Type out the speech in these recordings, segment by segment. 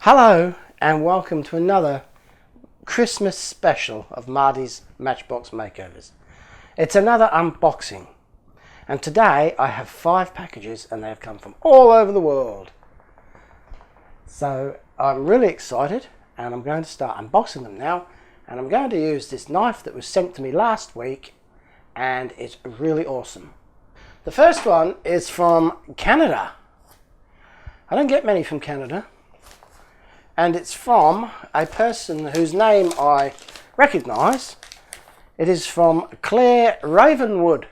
Hello and welcome to another Christmas special of Marty's Matchbox Makeovers. It's another unboxing, and today I have 5 packages and they have come from all over the world. So I'm really excited and I'm going to start unboxing them now, and I'm going to use this knife that was sent to me last week and it's really awesome. The first one is from Canada. I don't get many from Canada. And it's from a person whose name I recognise. It is from Clare, Ravenwood,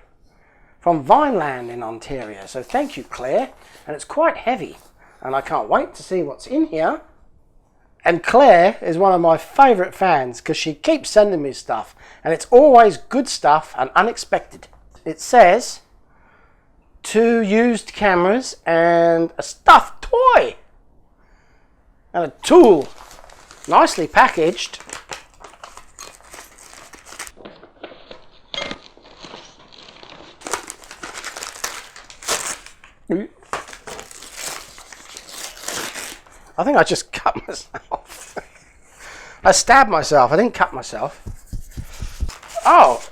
from Vineland in Ontario. So thank you, Clare. And it's quite heavy, and I can't wait to see what's in here. And Clare is one of my favourite fans because she keeps sending me stuff, and it's always good stuff and unexpected. It says 2 used cameras and a stuffed toy. And a tool, nicely packaged. I think I just cut myself. I stabbed myself, I didn't cut myself. Oh,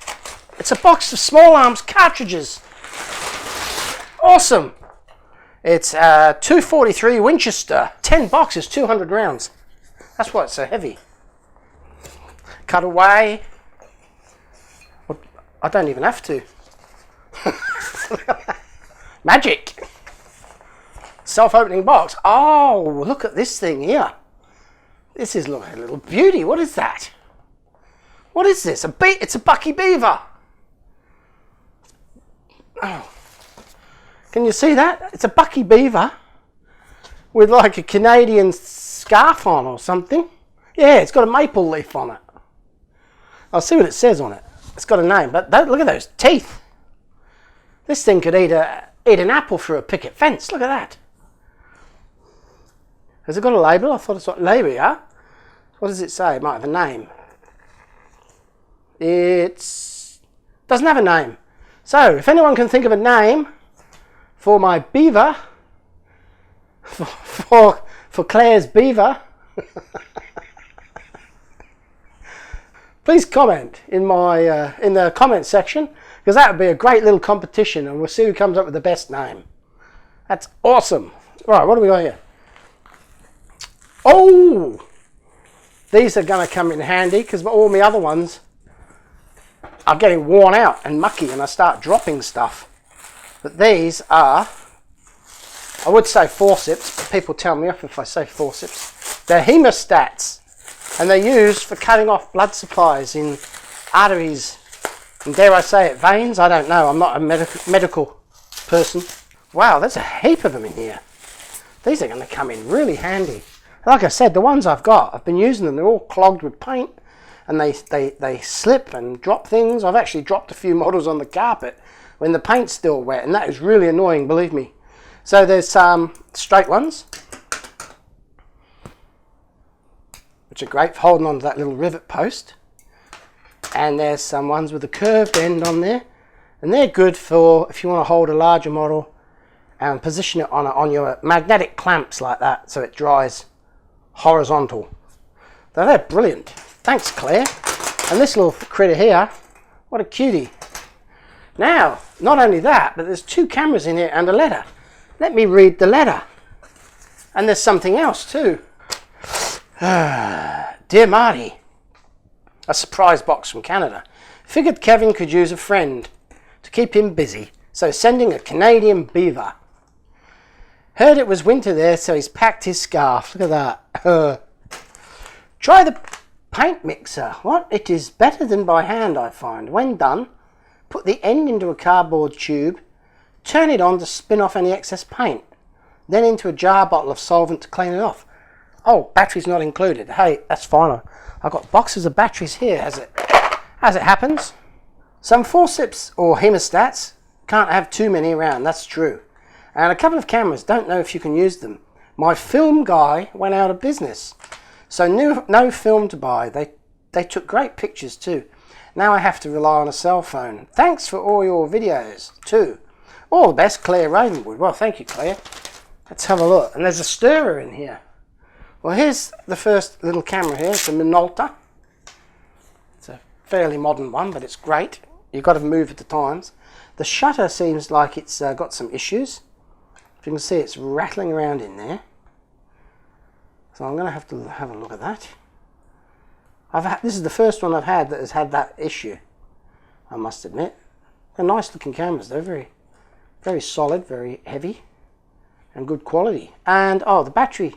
it's a box of small arms cartridges. Awesome. It's 243 Winchester, 10 boxes, 200 rounds. That's why it's so heavy. Cut away. I don't even have to. Magic. Self-opening box. Oh, look at this thing here. This is a little beauty. What is that? What is this? It's a Bucky Beaver. Oh. Can you see that? It's a Bucky Beaver with like a Canadian scarf on or something. Yeah, it's got a maple leaf on it. I'll see what it says on it. It's got a name, but look at those teeth. This thing could eat an apple through a picket fence. Look at that. Has it got a label? I thought it's got a label, yeah? What does it say? It might have a name. It doesn't have a name. So, if anyone can think of a name for my beaver, for Claire's beaver, please comment in the comment section, because that would be a great little competition, and we'll see who comes up with the best name. That's awesome. Right, what do we got here? Oh, these are going to come in handy because all my other ones are getting worn out and mucky, and I start dropping stuff. But these are, I would say forceps, but people tell me off if I say forceps. They're hemostats, and they're used for cutting off blood supplies in arteries, and dare I say it, veins? I don't know, I'm not a medical person. Wow, there's a heap of them in here. These are going to come in really handy. Like I said, the ones I've got, I've been using them, they're all clogged with paint, and they slip and drop things. I've actually dropped a few models on the carpet when the paint's still wet, and that is really annoying, believe me. So there's some straight ones, which are great for holding on to that little rivet post, and there's some ones with a curved end on there, and they're good for if you want to hold a larger model and position it on your magnetic clamps like that so it dries horizontal. So they're brilliant. Thanks, Claire. And this little critter here, what a cutie. Now, not only that, but there's 2 cameras in here and a letter. Let me read the letter. And there's something else too. Dear Marty, a surprise box from Canada. Figured Kevin could use a friend to keep him busy, so sending a Canadian beaver. Heard it was winter there, so he's packed his scarf. Look at that. Try the paint mixer. What? It is better than by hand, I find. When done, put the end into a cardboard tube, turn it on to spin off any excess paint, then into a jar bottle of solvent to clean it off. Oh, batteries not included. Hey, that's fine. I've got boxes of batteries here as it happens. Some forceps or hemostats, can't have too many around, that's true. And a couple of cameras, don't know if you can use them. My film guy went out of business, so no film to buy. They took great pictures too. Now I have to rely on a cell phone. Thanks for all your videos too. All the best, Clare Ravenwood. Well, thank you, Clare. Let's have a look. And there's a stirrer in here. Well, here's the first little camera here. It's a Minolta. It's a fairly modern one, but it's great. You've got to move at the times. The shutter seems like it's got some issues. If you can see, it's rattling around in there. So I'm going to have a look at that. This is the first one I've had that has had that issue, I must admit. They're nice looking cameras. They're very, very solid, very heavy, and good quality. And, oh, the battery.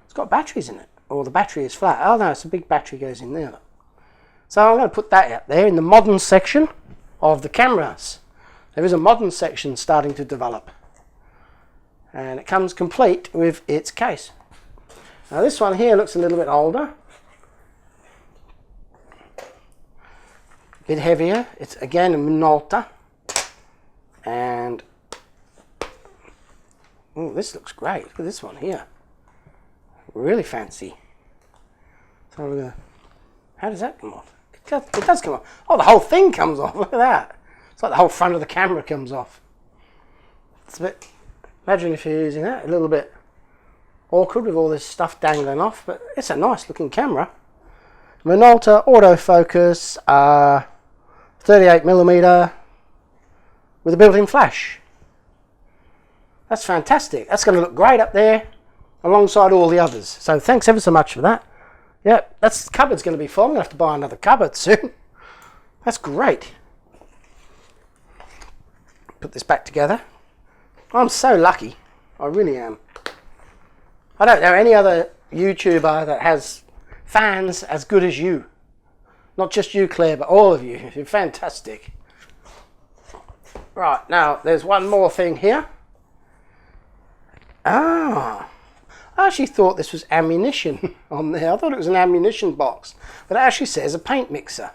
It's got batteries in it, or the battery is flat. Oh no, it's a big battery goes in there. So I'm going to put that out there in the modern section of the cameras. There is a modern section starting to develop, and it comes complete with its case. Now this one here looks a little bit older, a bit heavier. It's again a Minolta, and oh, this looks great. Look at this one here. Really fancy. So we're gonna. How does that come off? It does come off. Oh, the whole thing comes off. Look at that. It's like the whole front of the camera comes off. It's a bit. Imagine if you're using that. A little bit awkward with all this stuff dangling off, but it's a nice looking camera. Minolta autofocus, 38mm with a built-in flash. That's fantastic. That's going to look great up there alongside all the others. So thanks ever so much for that. Yep, the cupboard's going to be full. I'm going to have to buy another cupboard soon. That's great. Put this back together. I'm so lucky. I really am. I don't know any other YouTuber that has fans as good as you. Not just you, Claire, but all of you. You're fantastic. Right, now there's one more thing here. Ah. I actually thought this was ammunition on there. I thought it was an ammunition box, but it actually says a paint mixer.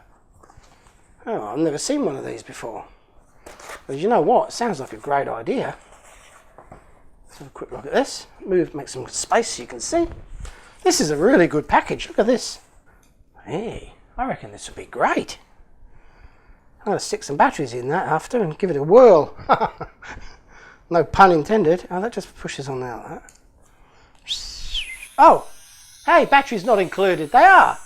Oh, I've never seen one of these before. But you know what? It sounds like a great idea. Let's have a quick look at this. Make some space so you can see. This is a really good package. Look at this. Hey, I reckon this would be great. I'm going to stick some batteries in that after and give it a whirl. No pun intended. Oh, that just pushes on there like that. Oh, hey, batteries not included. They are.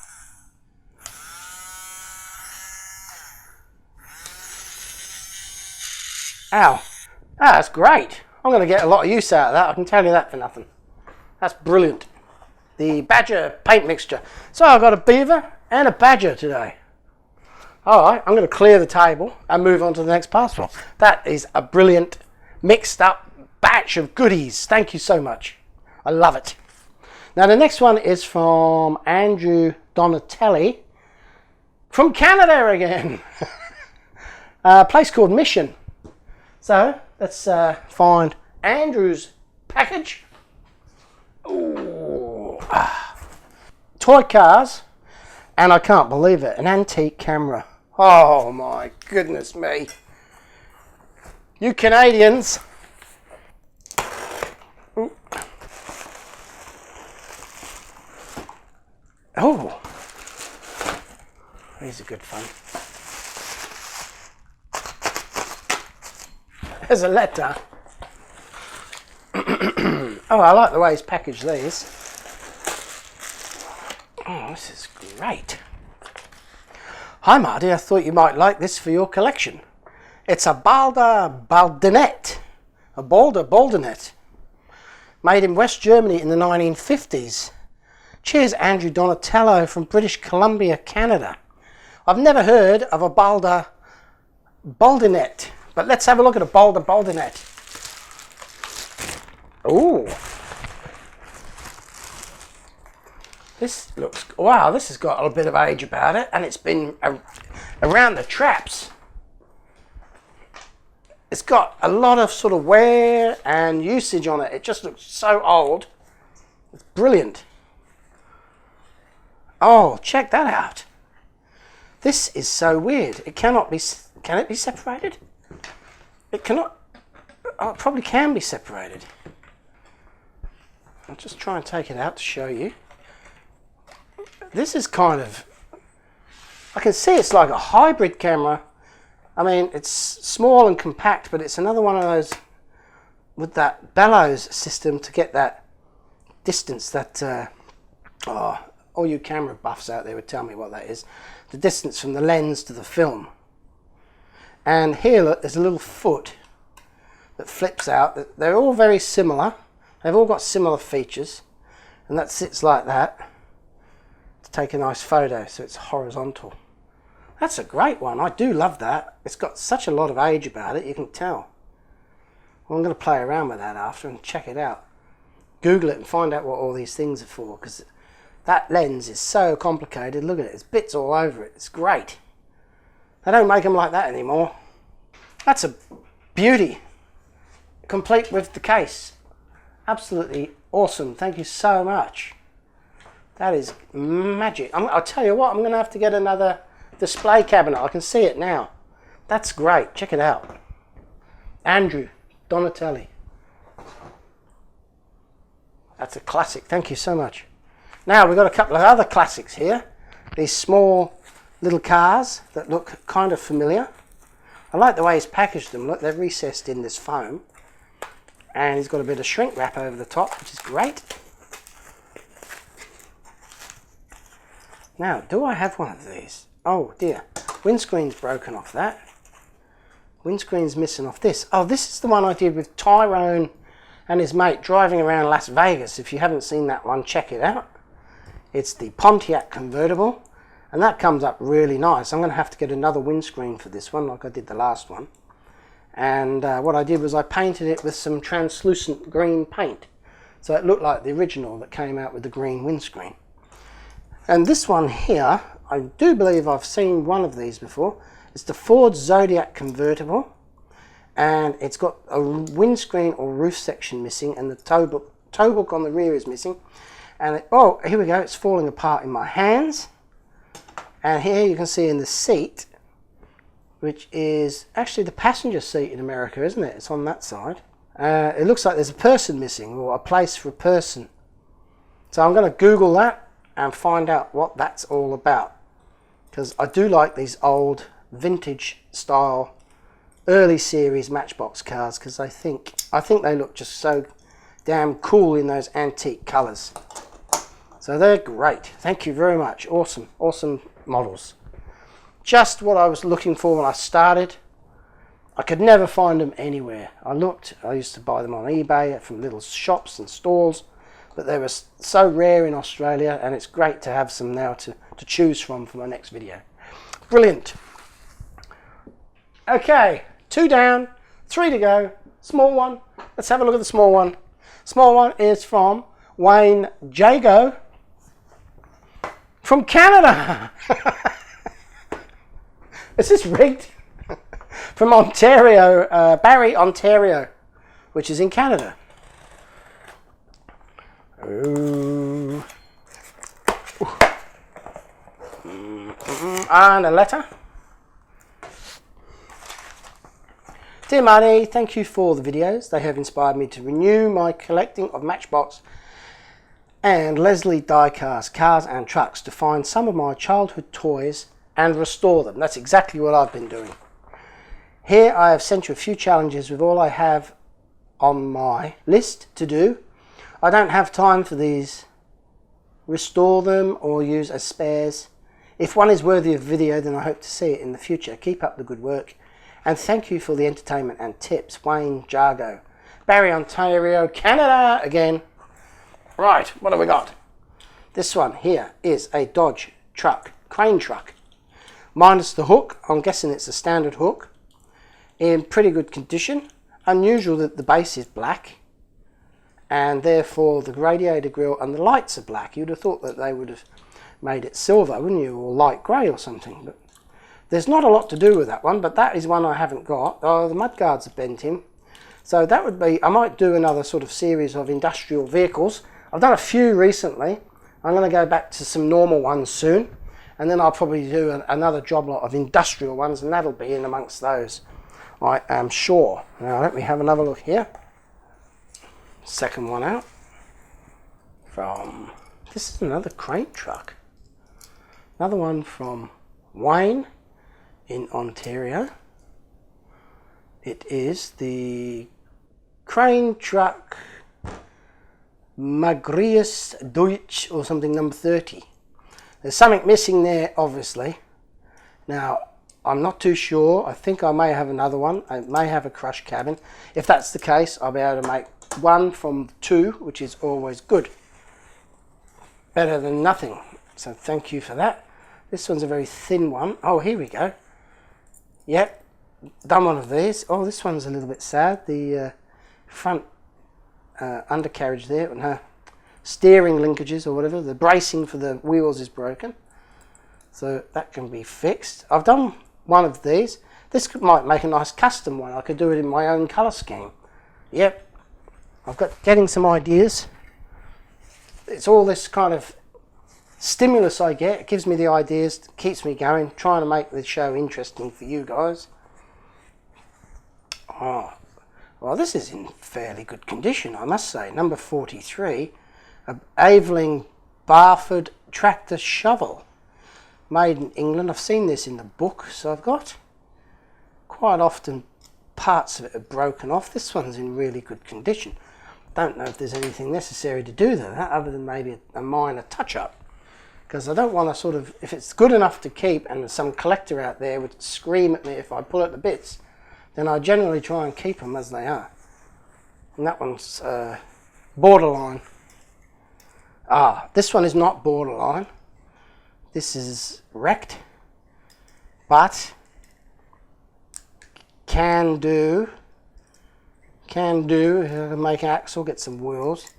Ow. Ah, that's great. I'm going to get a lot of use out of that. I can tell you that for nothing. That's brilliant. The Badger paint mixture. So I've got a Beaver and a Badger today. All right, I'm going to clear the table and move on to the next parcel. That is a brilliant mixed up batch of goodies. Thank you so much. I love it. Now the next one is from Andrew Donatelli from Canada again. A place called Mission. So let's find Andrew's package. Ooh. Toy cars, and I can't believe it, an antique camera. Oh my goodness me. You Canadians. Ooh. Oh, these are good fun. There's a letter. Oh, I like the way he's packaged these. Oh, this is great. Hi Marty, I thought you might like this for your collection. It's a Baldinet, a Baldinet, made in West Germany in the 1950s. Cheers, Andrew Donatello from British Columbia, Canada. I've never heard of a Baldinet, but let's have a look at a Baldinet. Ooh. This looks, wow, this has got a bit of age about it, and it's been around the traps. It's got a lot of sort of wear and usage on it. It just looks so old. It's brilliant. Oh, check that out. This is so weird. It cannot be, can it be separated? It cannot, oh, it probably can be separated. I'll just try and take it out to show you. This is kind of, I can see it's like a hybrid camera. I mean, it's small and compact, but it's another one of those with that bellows system to get that distance, that Oh, all you camera buffs out there would tell me what that is. The distance from the lens to the film. And here, look, there's a little foot that flips out. They're all very similar. They've all got similar features. And that sits like that to take a nice photo, so it's horizontal. That's a great one. I do love that. It's got such a lot of age about it, you can tell. Well, I'm going to play around with that after and check it out. Google it and find out what all these things are for, because that lens is so complicated. Look at it, there's bits all over it. It's great. They don't make them like that anymore. That's a beauty, complete with the case. Absolutely awesome. Thank you so much. That is magic. I'll tell you what, I'm going to have to get another display cabinet. I can see it now. That's great. Check it out. Andrew Donatelli. That's a classic. Thank you so much. Now we've got a couple of other classics here. These small little cars that look kind of familiar. I like the way he's packaged them. Look, they're recessed in this foam. And he's got a bit of shrink wrap over the top, which is great. Now, do I have one of these? Oh dear. Windscreen's broken off that. Windscreen's missing off this. Oh, this is the one I did with Tyrone and his mate driving around Las Vegas. If you haven't seen that one, check it out. It's the Pontiac convertible, and that comes up really nice. I'm going to have to get another windscreen for this one, like I did the last one. And what I did was I painted it with some translucent green paint, so it looked like the original that came out with the green windscreen. And this one here, I do believe I've seen one of these before. It's the Ford Zodiac convertible, and it's got a windscreen or roof section missing, and the toe hook on the rear is missing. And oh, here we go, it's falling apart in my hands. And here you can see in the seat, which is actually the passenger seat in America, isn't it? It's on that side. It looks like there's a person missing, or a place for a person. So I'm going to Google that and find out what that's all about, because I do like these old vintage style early series Matchbox cars, because I think they look just so damn cool in those antique colours. So they're great. Thank you very much. Awesome models. Just what I was looking for when I started. I could never find them anywhere. I used to buy them on eBay from little shops and stalls, but they were so rare in Australia, and it's great to have some now to choose from for my next video. Brilliant. Okay, 2 down, 3 to go. Small one. Let's have a look at the small one. Small one is from Wayne Iago from Canada. Is this rigged? From Ontario, Barrie, Ontario, which is in Canada. Ooh. And a letter. Dear Marty, thank you for the videos. They have inspired me to renew my collecting of Matchbox and Leslie diecast cars and trucks to find some of my childhood toys and restore them. That's exactly what I've been doing. Here I have sent you a few challenges with all I have on my list to do. I don't have time for these. Restore them or use as spares. If one is worthy of video, then I hope to see it in the future. Keep up the good work. And thank you for the entertainment and tips. Wayne Iago. Barrie, Ontario, Canada again. Right, what have we got? This one here is a Dodge truck, crane truck. Minus the hook. I'm guessing it's a standard hook. In pretty good condition. Unusual that the base is black, and therefore the radiator grille and the lights are black. You'd have thought that they would have made it silver, wouldn't you, or light grey or something. But there's not a lot to do with that one, but that is one I haven't got. Oh, the mudguards are bent in. So that would be, I might do another sort of series of industrial vehicles. I've done a few recently. I'm going to go back to some normal ones soon, and then I'll probably do another job lot of industrial ones, and that'll be in amongst those, I am sure. Now let me have another look here. Second one out. This is another crane truck. Another one from Wayne in Ontario. It is the crane truck Magrius Deutsch or something, number 30. There's something missing there, obviously. Now, I'm not too sure. I think I may have another one. I may have a crushed cabin. If that's the case, I'll be able to make one from two, which is always good. Better than nothing. So thank you for that. This one's a very thin one. Oh, here we go. Yep, done one of these. Oh, this one's a little bit sad. The front undercarriage there, and her steering linkages or whatever, the bracing for the wheels is broken. So that can be fixed. I've done one of these. This might make a nice custom one. I could do it in my own colour scheme. Yep, I've got getting some ideas. It's all this kind of stimulus I get. It gives me the ideas, keeps me going, trying to make the show interesting for you guys. Oh, well, this is in fairly good condition, I must say. Number 43, a Aveling Barford tractor shovel. Made in England. I've seen this in the book, so I've got quite often parts of it are broken off. This one's in really good condition. Don't know if there's anything necessary to do to that other than maybe a minor touch-up, because I don't want to sort of, if it's good enough to keep and some collector out there would scream at me if I pull it to bits, then I generally try and keep them as they are. And that one's borderline. This one is not borderline. This is wrecked, but can do. Make an axle, get some wheels.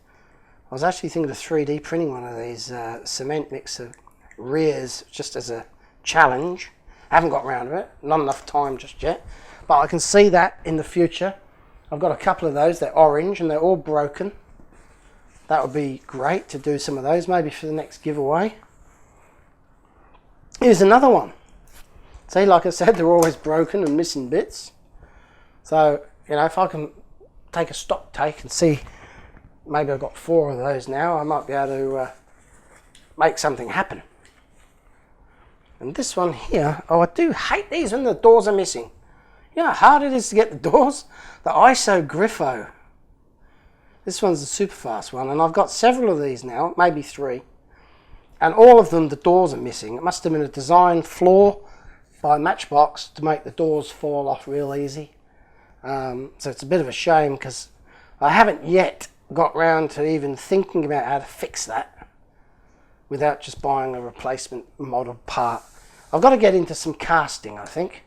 I was actually thinking of 3D printing one of these cement mixer rears just as a challenge. I haven't got around to it, not enough time just yet, but I can see that in the future. I've got a couple of those, they're orange and they're all broken. That would be great to do some of those, maybe for the next giveaway. Here's another one. See, like I said, they're always broken and missing bits. So, you know, if I can take a stock take and see, maybe I've got 4 of those now, I might be able to make something happen. And this one here, oh, I do hate these when the doors are missing. You know how hard it is to get the doors? The ISO Griffo. This one's the super fast one, and I've got several of these now, maybe 3. And all of them, the doors are missing. It must have been a design flaw by Matchbox to make the doors fall off real easy. So it's a bit of a shame because I haven't yet got round to even thinking about how to fix that without just buying a replacement model part. I've got to get into some casting, I think.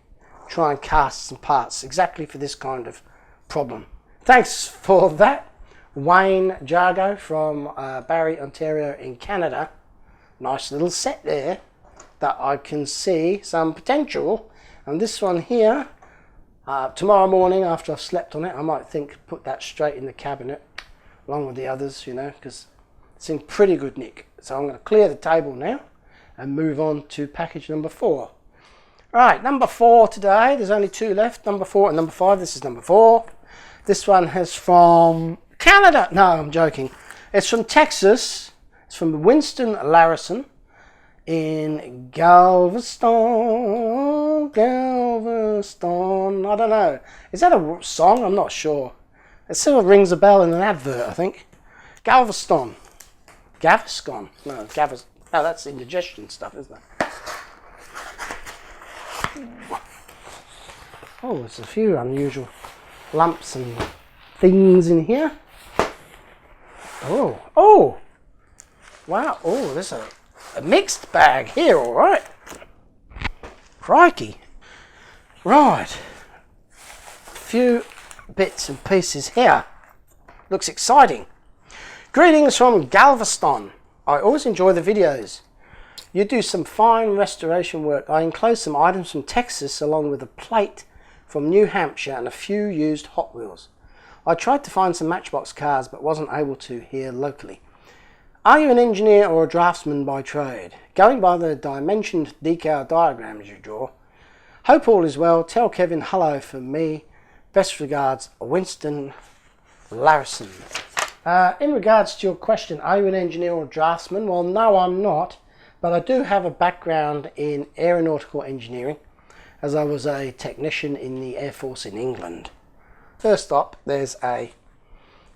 Try and cast some parts exactly for this kind of problem. Thanks for that, Wayne Iago from Barrie, Ontario in Canada. Nice little set there that I can see some potential. And this one here, tomorrow morning after I've slept on it, I might think put that straight in the cabinet along with the others, you know, because it's in pretty good nick. So I'm going to clear the table now and move on to package number 4. Right, number 4 today. There's only 2 left, number 4 and number 5. This is number 4. This one is from Canada. No, I'm joking. It's from Texas. It's from Winston Larson in Galveston. I don't know. Is that a song? I'm not sure. It sort of rings a bell in an advert, I think. Galveston. Gaviscon. No, oh, that's indigestion stuff, isn't it? Oh, there's a few unusual lumps and things in here. Oh! Wow, oh, there's a mixed bag here, all right. Crikey. Right. A few bits and pieces here. Looks exciting. Greetings from Galveston. I always enjoy the videos. You do some fine restoration work. I enclose some items from Texas along with a plate from New Hampshire and a few used Hot Wheels. I tried to find some Matchbox cars but wasn't able to here locally. Are you an engineer or a draftsman by trade? Going by the dimensioned decal diagrams you draw. Hope all is well. Tell Kevin hello from me. Best regards, Winston Larson. In regards to your question, are you an engineer or draftsman? Well, no, I'm not, but I do have a background in aeronautical engineering, as I was a technician in the Air Force in England. First up, there's a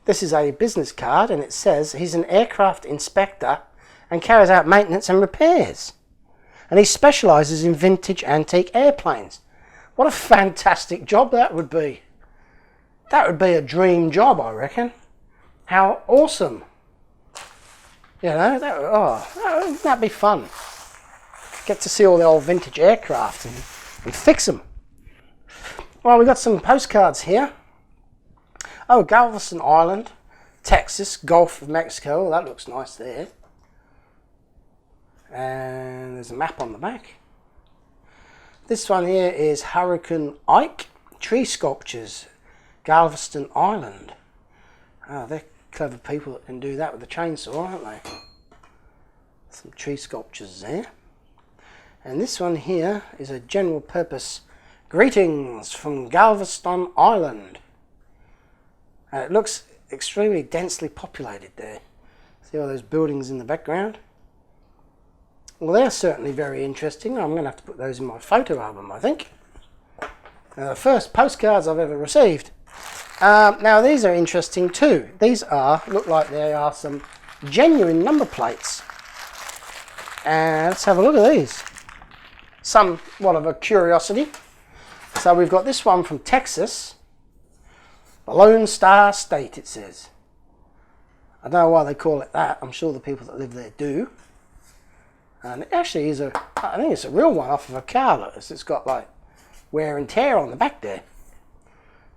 This is a business card, and it says he's an aircraft inspector and carries out maintenance and repairs. And he specialises in vintage antique airplanes. What a fantastic job that would be. That would be a dream job, I reckon. How awesome. You know, that'd be fun. Get to see all the old vintage aircraft and fix them. Well, we've got some postcards here. Oh, Galveston Island, Texas, Gulf of Mexico. That looks nice there. And there's a map on the back. This one here is Hurricane Ike, tree sculptures, Galveston Island. Oh, they're clever people that can do that with a chainsaw, aren't they? Some tree sculptures there. And this one here is a general purpose greetings from Galveston Island. And it looks extremely densely populated there. See all those buildings in the background? Well, they're certainly very interesting. I'm going to have to put those in my photo album, I think. The first postcards I've ever received. Now these are interesting too. These look like they are some genuine number plates. And let's have a look at these. Somewhat of a curiosity. So we've got this one from Texas. The Lone Star State, it says. I don't know why they call it that. I'm sure the people that live there do. And it actually is I think it's a real one off of a car. Look, it's got like wear and tear on the back there.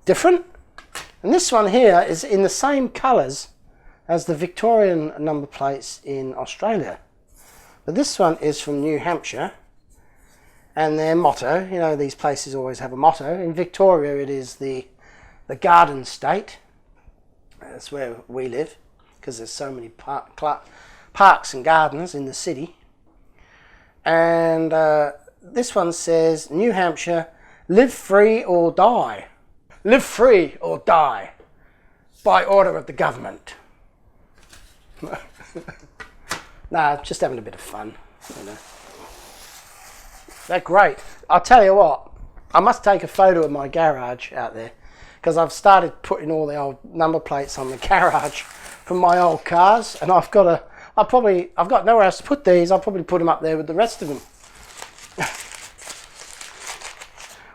Different. And this one here is in the same colours as the Victorian number plates in Australia. But this one is from New Hampshire. And their motto, you know, these places always have a motto. In Victoria it is the Garden State. That's where we live, because there's so many parks and gardens in the city. And this one says, New Hampshire, live free or die. Live free or die, by order of the government. Nah, just having a bit of fun, you know. They're great. I'll tell you what, I must take a photo of my garage out there, because I've started putting all the old number plates on the garage from my old cars, and I've got nowhere else to put these. I'll probably put them up there with the rest of them.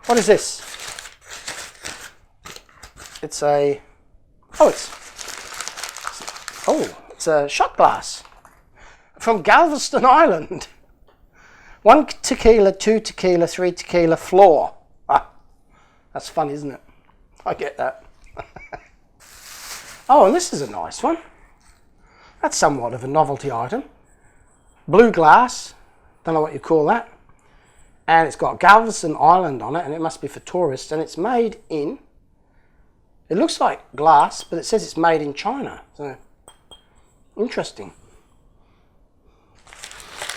What is this? It's a shot glass from Galveston Island. 1 tequila, 2 tequila, 3 tequila floor. That's fun, isn't it? I get that. Oh, and this is a nice one. That's somewhat of a novelty item. Blue glass, don't know what you call that. And it's got Galveston Island on it, and it must be for tourists. And it's made in, it looks like glass, but it says it's made in China. So, interesting.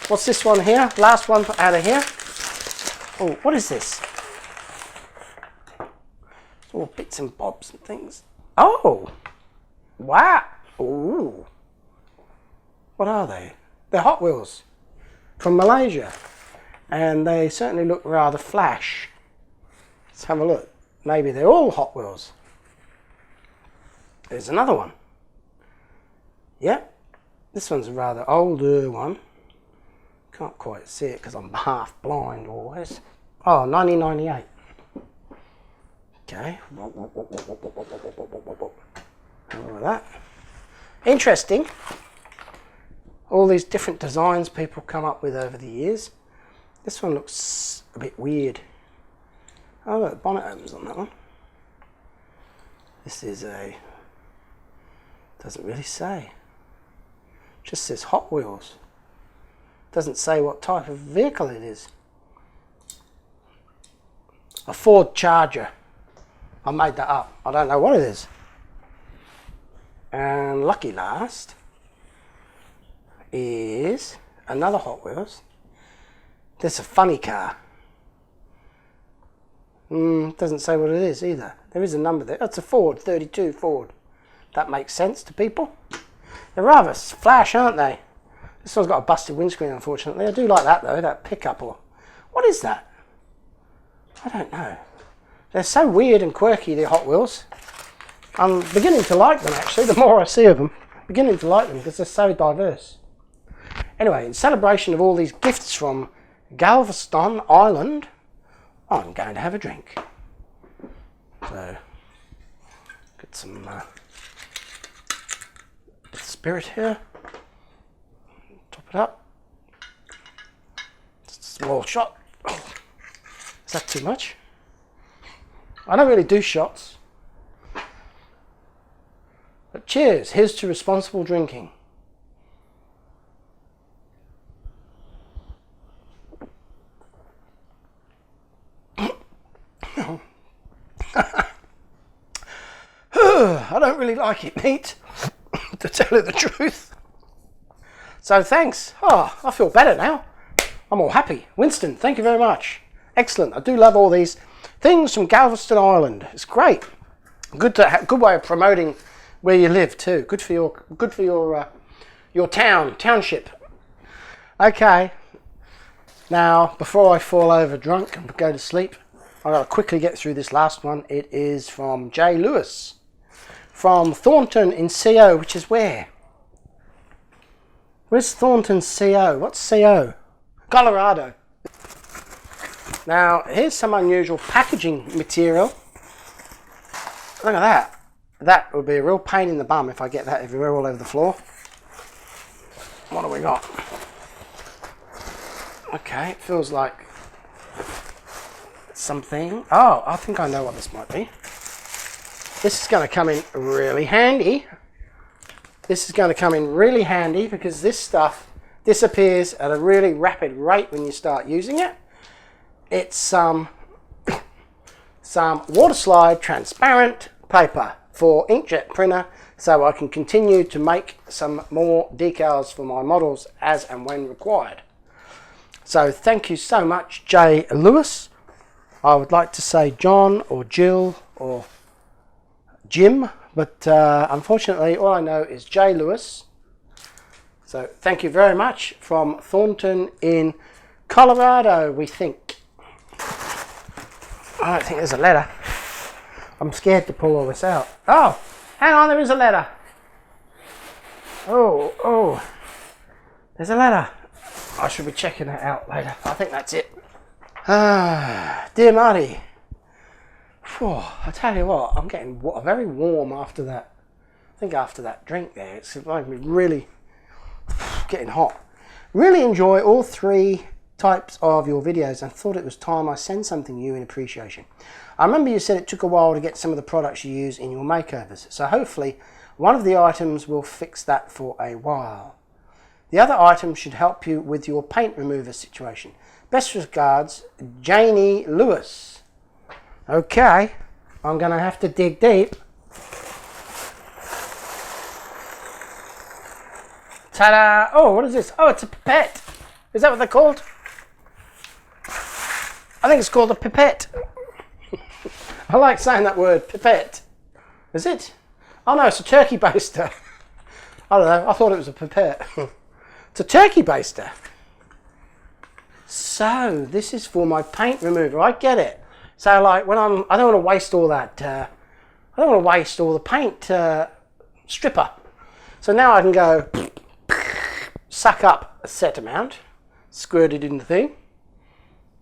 What's this one here? Last one out of here. Oh, what is this? All bits and bobs and things. Oh, wow. Ooh. What are they? They're Hot Wheels from Malaysia. And they certainly look rather flash. Let's have a look. Maybe they're all Hot Wheels. There's another one. Yep. This one's a rather older one. Can't quite see it because I'm half blind always. Oh, 1998. Okay. All of that. Interesting. All these different designs people come up with over the years. This one looks a bit weird. Oh look, bonnet opens on that one. This is a, doesn't really say. Just says Hot Wheels. Doesn't say what type of vehicle it is. A Ford Charger. I made that up. I don't know what it is. And lucky last is another Hot Wheels. This is a funny car. Doesn't say what it is either. There is a number there. It's a Ford, 32 Ford. That makes sense to people. They're rather flash, aren't they? This one's got a busted windscreen, unfortunately. I do like that though, that pickup. Or what is that? I don't know. They're so weird and quirky, the Hot Wheels. I'm beginning to like them actually, the more I see of them. Beginning to like them because they're so diverse. Anyway, in celebration of all these gifts from Galveston Island, I'm going to have a drink. So, get some spirit here. Top it up. Just a small shot. Oh, is that too much? I don't really do shots. But cheers, here's to responsible drinking. I don't really like it, mate, to tell you the truth. So thanks. Oh, I feel better now. I'm all happy. Winston, thank you very much. Excellent. I do love all these things from Galveston Island. It's great. Good way of promoting where you live too. Good for your township. Okay. Now, before I fall over drunk and go to sleep, I've got to quickly get through this last one. It is from J. Lewis from Thornton in CO, which is where? Where's Thornton CO? What's CO? Colorado. Now, here's some unusual packaging material. Look at that. That would be a real pain in the bum if I get that everywhere all over the floor. What do we got? Okay, it feels like something. Oh, I think I know what this might be. This is going to come in really handy. This is going to come in really handy because this stuff disappears at a really rapid rate when you start using it. It's some water slide transparent paper for inkjet printer, so I can continue to make some more decals for my models as and when required. So thank you so much, J. Lewis. I would like to say John or Jill or Jim, but unfortunately all I know is J. Lewis. So thank you very much from Thornton in Colorado, we think. I don't think there's a letter. I'm scared to pull all this out. Oh, hang on, there is a letter. Oh, there's a letter. I should be checking that out later. I think that's it. Dear Marty. I tell you what, I'm getting very warm after that. I think after that drink there, it's like really getting hot. Really enjoy all three types of your videos and thought it was time I send something to you in appreciation. I remember you said it took a while to get some of the products you use in your makeovers, so hopefully one of the items will fix that for a while. The other item should help you with your paint remover situation. Best regards, Janie Lewis. Okay, I'm going to have to dig deep. Ta-da! Oh, what is this? Oh, it's a pipette. Is that what they're called? I think it's called a pipette. I like saying that word, pipette. Is it? Oh no, it's a turkey baster. I don't know, I thought it was a pipette. It's a turkey baster. So, this is for my paint remover. I get it. So, like, I don't want to waste all that. I don't want to waste all the paint stripper. So now I can go suck up a set amount, squirt it in the thing,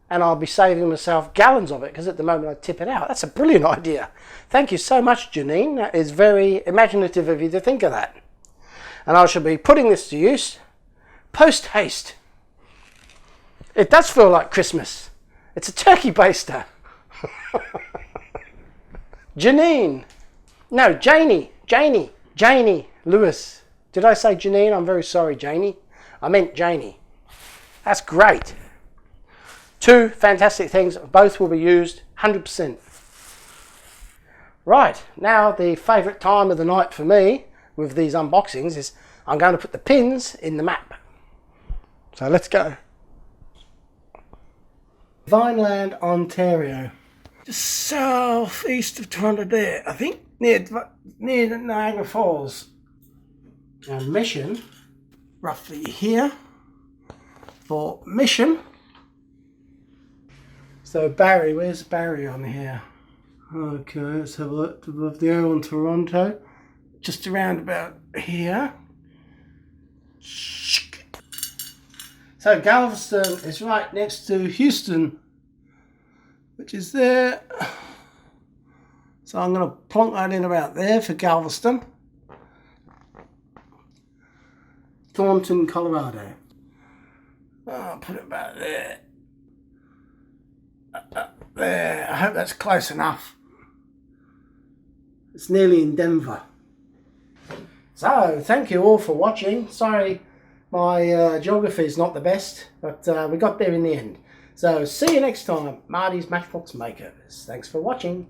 and I'll be saving myself gallons of it because at the moment I tip it out. That's a brilliant idea. Thank you so much, Janine. That is very imaginative of you to think of that. And I shall be putting this to use post haste. It does feel like Christmas. It's a turkey baster. Janine. No, Janie Lewis. Did I say Janine? I'm very sorry, Janie. I meant Janie. That's great. Two fantastic things. Both will be used 100%. Right, now the favourite time of the night for me with these unboxings is I'm going to put the pins in the map. So let's go. Vineland, Ontario. Just south east of Toronto there, I think, near Niagara Falls. And Mission, roughly here for Mission. So Barrie, where's Barrie on here? Okay, let's have a look above there on Toronto. Just around about here. So Galveston is right next to Houston, which is there. So I'm going to plonk that in about there for Galveston. Thornton, Colorado. I'll put it about there. There. I hope that's close enough. It's nearly in Denver. So, thank you all for watching. Sorry, my geography is not the best, but we got there in the end. So, see you next time. Marty's Matchbox Makers. Thanks for watching.